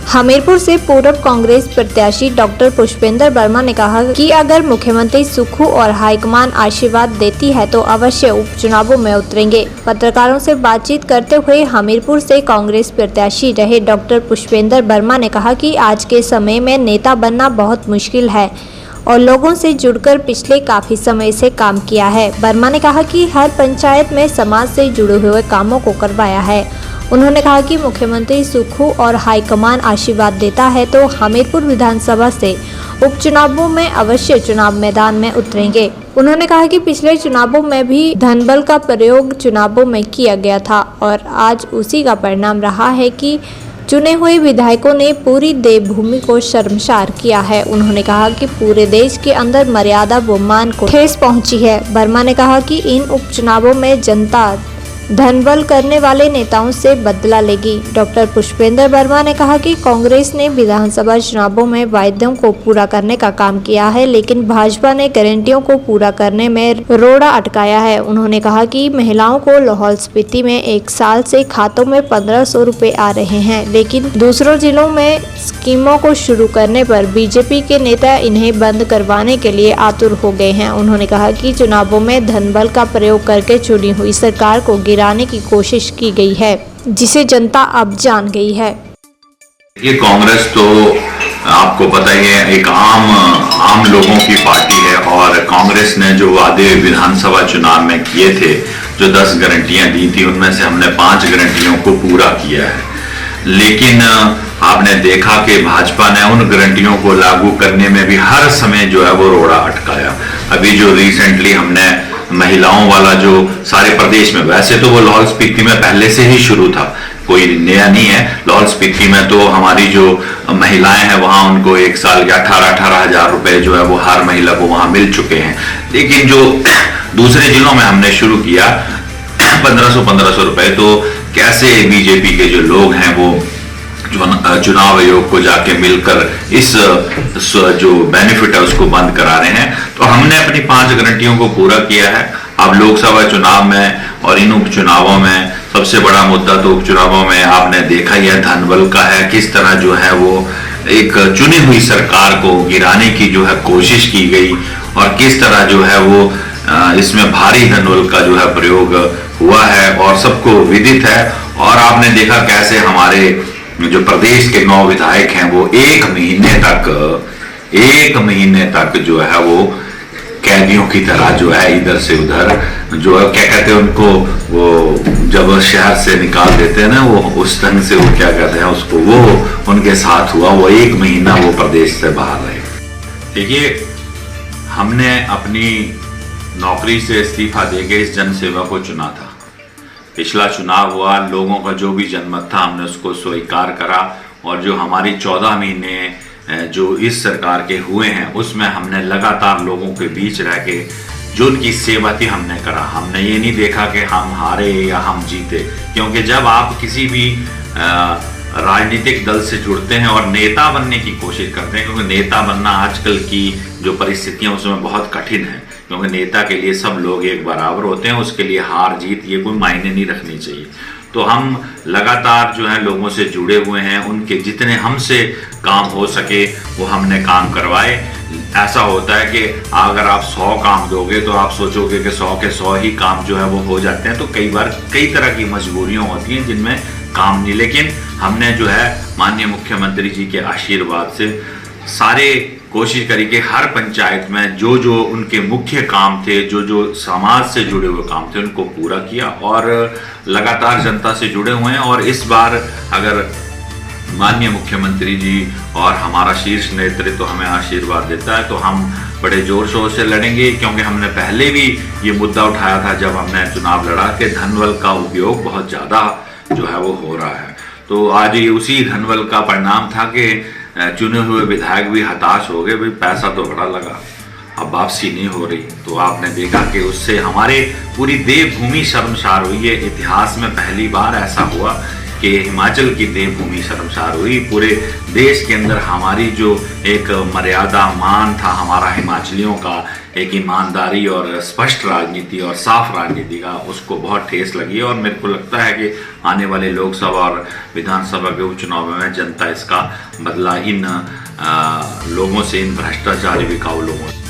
हमीरपुर से पूर्व कांग्रेस प्रत्याशी डॉक्टर पुष्पेंद्र वर्मा ने कहा कि अगर मुख्यमंत्री सुखू और हाईकमान आशीर्वाद देती है तो अवश्य उपचुनावों में उतरेंगे। पत्रकारों से बातचीत करते हुए हमीरपुर से कांग्रेस प्रत्याशी रहे डॉक्टर पुष्पेंद्र वर्मा ने कहा कि आज के समय में नेता बनना बहुत मुश्किल है और लोगों से जुड़कर पिछले काफी समय से काम किया है। वर्मा ने कहा कि हर पंचायत में समाज से जुड़े हुए कामों को करवाया है। उन्होंने कहा कि मुख्यमंत्री सुखू और हाईकमान आशीर्वाद देता है तो हमीरपुर विधानसभा से उपचुनावों में अवश्य चुनाव मैदान में उतरेंगे। उन्होंने कहा कि पिछले चुनावों में भी धनबल का प्रयोग चुनावों में किया गया था और आज उसी का परिणाम रहा है कि चुने हुए विधायकों ने पूरी देवभूमि को शर्मसार किया है। उन्होंने कहा कि पूरे देश के अंदर मर्यादा व मान को ठेस पहुंची है। वर्मा ने कहा कि इन उपचुनावों में जनता धनबल करने वाले नेताओं से बदला लेगी। डॉक्टर पुष्पेंद्र वर्मा ने कहा कि कांग्रेस ने विधानसभा चुनावों में वायदों को पूरा करने का काम किया है, लेकिन भाजपा ने गारंटियों को पूरा करने में रोड़ा अटकाया है। उन्होंने कहा कि महिलाओं को लाहौल स्पीति में 1 साल से खातों में 1500 रुपए आ रहे हैं, लेकिन दूसरों जिलों में स्कीमों को शुरू करने पर बीजेपी के नेता इन्हें बंद करवाने के लिए आतुर हो गए हैं। उन्होंने कहा कि चुनावों में धनबल का प्रयोग करके चुनी हुई सरकार को गिराने की कोशिश की गई है, जिसे जनता अब जान गई है। ये कांग्रेस तो आपको पता ही है एक आम लोगों की पार्टी है और कांग्रेस ने जो वादे विधानसभा चुनाव में किए थे, जो 10 गारंटियां दी थी, उनमें से हमने 5 गारंटियों को पूरा किया है। लेकिन आपने देखा कि भाजपा ने उन गारंटियों को लागू करने में भी हर समय जो है वो रोड़ा अटकाया। अभी जो रिसेंटली हमने महिलाओं वाला जो सारे प्रदेश में, वैसे तो वो लाहौल स्पीति में पहले से ही शुरू था, कोई नया नहीं है। लाहौल स्पीति में तो हमारी जो महिलाएं हैं वहां उनको 1 साल के 18-18 हजार रुपए जो है वो हर महिला को वहां मिल चुके हैं। लेकिन जो दूसरे जिलों में हमने शुरू किया 1500 रुपए, तो कैसे बीजेपी के जो लोग हैं वो चुनाव आयोग को जाके मिलकर इस जो बेनिफिट है उसको बंद करा रहे हैं। तो हमने अपनी 5 गारंटियों को पूरा किया है। अब लोकसभा चुनाव में और इन उपचुनावों में सबसे बड़ा मुद्दा तो उपचुनावों में आपने देखा ही है धनबल का है। किस तरह जो है वो एक चुनी हुई सरकार को गिराने की जो है कोशिश की गई और किस तरह जो है वो इसमें भारी धनबल का जो है प्रयोग हुआ है और सबको विदित है। और आपने देखा कैसे हमारे जो प्रदेश के 9 विधायक हैं वो 1 महीने तक जो है वो कैदियों की तरह जो है इधर से उधर जो है क्या कहते हैं उनको, वो जब शहर से निकाल देते हैं ना, वो उस ढंग से वो क्या कहते हैं उसको, वो उनके साथ हुआ। वो 1 महीना वो प्रदेश से बाहर रहे। देखिए, हमने अपनी नौकरी से इस्तीफा देके इस जनसेवा को चुना था। पिछला चुनाव हुआ, लोगों का जो भी जनमत था हमने उसको स्वीकार करा और जो हमारी 14 महीने जो इस सरकार के हुए हैं उसमें हमने लगातार लोगों के बीच रह के जो उनकी सेवा थी हमने करा। हमने ये नहीं देखा कि हम हारे या हम जीते, क्योंकि जब आप किसी भी राजनीतिक दल से जुड़ते हैं और नेता बनने की कोशिश करते हैं, क्योंकि नेता बनना आजकल की जो परिस्थितियां उसमें बहुत कठिन है, क्योंकि नेता के लिए सब लोग एक बराबर होते हैं, उसके लिए हार जीत ये कोई मायने नहीं रखनी चाहिए। तो हम लगातार जो है लोगों से जुड़े हुए हैं, उनके जितने हमसे काम हो सके वो हमने काम करवाए। ऐसा होता है कि अगर आप 100 काम दोगे तो आप सोचोगे कि 100 के 100 ही काम जो है वो हो जाते हैं। तो कई बार कई तरह की मजबूरियां होती हैं जिनमें काम नहीं, लेकिन हमने जो है माननीय मुख्यमंत्री जी के आशीर्वाद से सारे कोशिश करी कि हर पंचायत में जो जो उनके मुख्य काम थे, जो जो समाज से जुड़े हुए काम थे, उनको पूरा किया और लगातार जनता से जुड़े हुए हैं। और इस बार अगर माननीय मुख्यमंत्री जी और हमारा शीर्ष नेतृत्व हमें आशीर्वाद देता है तो हम बड़े जोर शोर से लड़ेंगे, क्योंकि हमने पहले भी ये मुद्दा उठाया था जब हमने चुनाव लड़ा कि धनबल का उपयोग बहुत ज़्यादा जो है वो हो रहा है। तो आज ये उसी धनबल का परिणाम था कि चुने हुए विधायक भी हताश हो गए, भाई पैसा तो बड़ा लगा, अब वापसी नहीं हो रही। तो आपने देखा कि उससे हमारे पूरी देवभूमि शर्मसार हुई है। इतिहास में पहली बार ऐसा हुआ कि हिमाचल की देवभूमि शर्मसार हुई। पूरे देश के अंदर हमारी जो एक मर्यादा मान था हमारा हिमाचलियों का, एक ईमानदारी और स्पष्ट राजनीति और साफ राजनीति का उसको बहुत ठेस लगी है। और मेरे को लगता है कि आने वाले लोकसभा और विधानसभा के उपचुनाव में जनता इसका बदला इन लोगों से, इन भ्रष्टाचारी बिकाऊ लोगों से